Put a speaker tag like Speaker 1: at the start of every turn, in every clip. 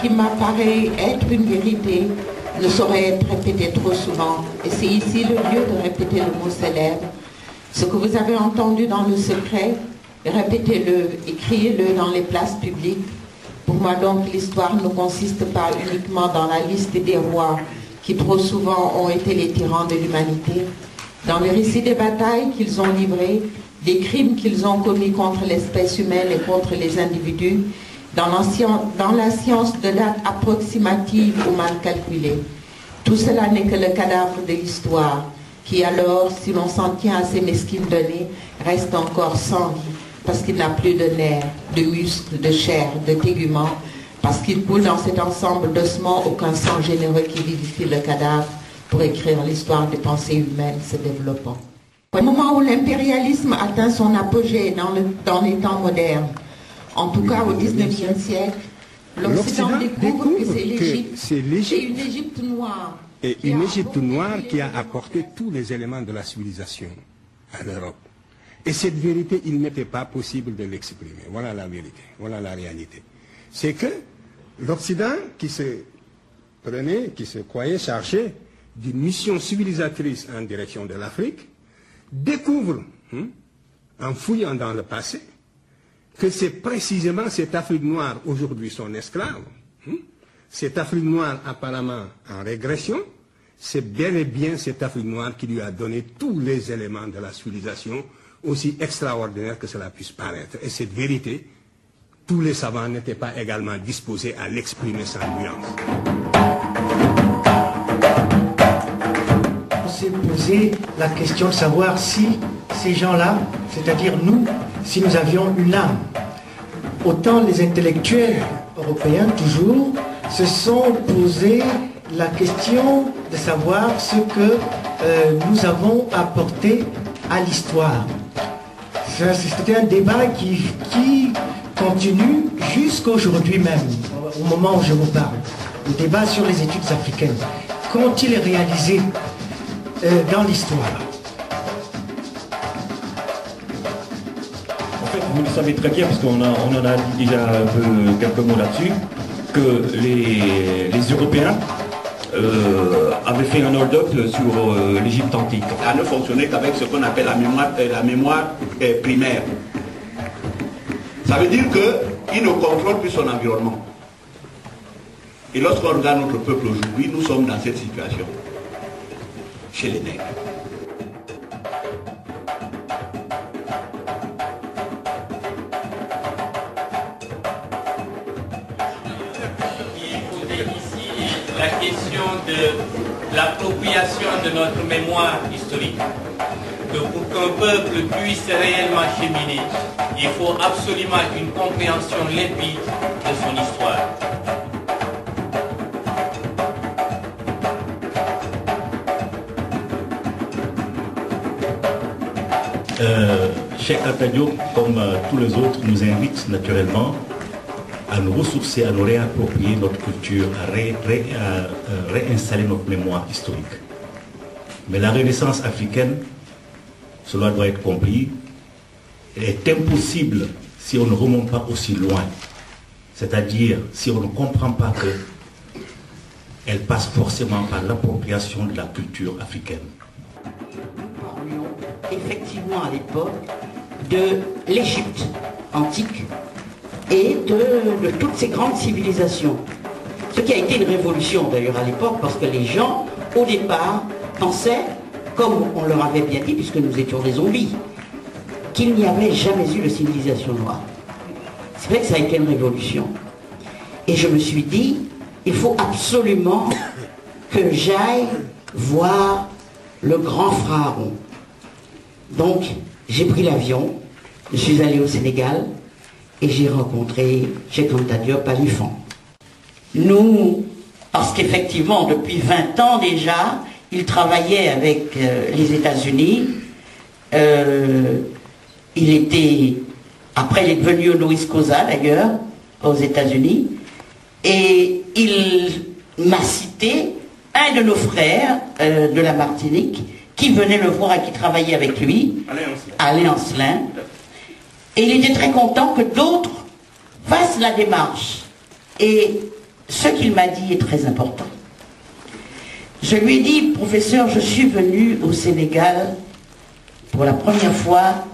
Speaker 1: qui m'apparaît être une vérité ne saurait être répétée trop souvent. Et c'est ici le lieu de répéter le mot célèbre. Ce que vous avez entendu dans le secret, répétez-le, écriez-le dans les places publiques. Pour moi donc, l'histoire ne consiste pas uniquement dans la liste des rois qui trop souvent ont été les tyrans de l'humanité, dans le récit des batailles qu'ils ont livrées, des crimes qu'ils ont commis contre l'espèce humaine et contre les individus, dans la science de date approximative ou mal calculée. Tout cela n'est que le cadavre de l'histoire, qui alors, si l'on s'en tient à ces mesquines données, reste encore sans vie, parce qu'il n'a plus de nerfs, de muscles, de chair, de téguments, parce qu'il coule dans cet ensemble d'ossements aucun sang généreux qui vivifie le cadavre pour écrire l'histoire des pensées humaines se développant. Au moment où l'impérialisme atteint son apogée dans les temps modernes, en tout cas au XIXe siècle, l'Occident découvre que c'est l'Égypte, et une Égypte noire.
Speaker 2: Et une Égypte noire qui a apporté tous les éléments de la civilisation à l'Europe. Et cette vérité, il n'était pas possible de l'exprimer. Voilà la vérité, voilà la réalité. C'est que l'Occident qui se croyait chargé d'une mission civilisatrice en direction de l'Afrique, découvre, en fouillant dans le passé, que c'est précisément cette Afrique noire, aujourd'hui son esclave, cette Afrique noire apparemment en régression, c'est bel et bien cette Afrique noire qui lui a donné tous les éléments de la civilisation, aussi extraordinaire que cela puisse paraître. Et cette vérité, tous les savants n'étaient pas également disposés à l'exprimer sans nuance.
Speaker 3: On s'est posé la question de savoir si ces gens-là, c'est-à-dire nous, si nous avions une âme. Autant les intellectuels européens, toujours, se sont posé la question de savoir ce que nous avons apporté à l'histoire. C'était un débat qui continue jusqu'aujourd'hui même, au moment où je vous parle. Le débat sur les études africaines. Qu'ont-ils réalisé dans l'histoire?
Speaker 4: En fait, vous le savez très bien, parce qu'on en a dit déjà un peu quelques mots là-dessus, que les Européens avaient fait un hold-up sur l'Égypte antique.
Speaker 5: Ça ne fonctionnait qu'avec ce qu'on appelle la mémoire primaire. Ça veut dire qu'il ne contrôle plus son environnement. Et lorsqu'on regarde notre peuple aujourd'hui, nous sommes dans cette situation, chez les nègres.
Speaker 6: La question de l'appropriation de notre mémoire historique. Que pour qu'un peuple puisse réellement cheminer, il faut absolument une compréhension limpide de son histoire.
Speaker 4: Cheikh Anta Diop, comme tous les autres, nous invite naturellement à nous ressourcer, à nous réapproprier notre culture, à réinstaller notre mémoire historique. Mais la renaissance africaine, cela doit être compris, est impossible si on ne remonte pas aussi loin. C'est-à-dire si on ne comprend pas qu'elle passe forcément par l'appropriation de la culture africaine.
Speaker 7: Nous parlions effectivement à l'époque de l'Égypte antique et de toutes ces grandes civilisations. Ce qui a été une révolution d'ailleurs à l'époque, parce que les gens, au départ, pensaient, comme on leur avait bien dit, puisque nous étions des zombies, qu'il n'y avait jamais eu de civilisation noire. C'est vrai que ça a été une révolution. Et je me suis dit, il faut absolument que j'aille voir le grand pharaon. Donc, j'ai pris l'avion, je suis allé au Sénégal, et j'ai rencontré Cheikh Anta Diop à l'IFAN. Nous, parce qu'effectivement, depuis 20 ans déjà, il travaillait avec les États-Unis. Il était, après il est devenu honoris causa d'ailleurs, aux États-Unis. Et il m'a cité un de nos frères de la Martinique, qui venait le voir et qui travaillait avec lui, Alain Ancelin. Et il était très content que d'autres fassent la démarche. Et ce qu'il m'a dit est très important. Je lui ai dit, professeur, je suis venu au Sénégal pour la première fois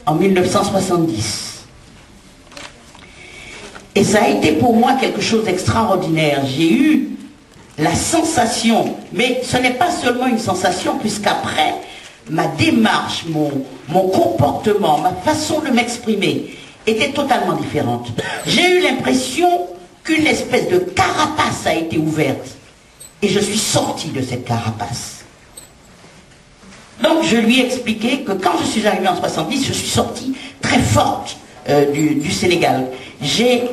Speaker 7: en 1970. Et ça a été pour moi quelque chose d'extraordinaire. J'ai eu la sensation, mais ce n'est pas seulement une sensation, puisqu'après, ma démarche, mon comportement, ma façon de m'exprimer était totalement différente. J'ai eu l'impression qu'une espèce de carapace a été ouverte. Et je suis sortie de cette carapace. Donc je lui ai expliqué que quand je suis arrivée en 70, je suis sortie très forte du Sénégal. J'ai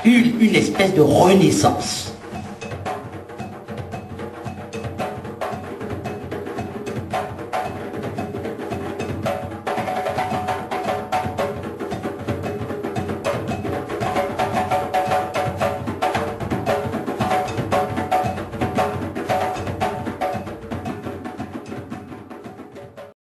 Speaker 7: eu une espèce de renaissance.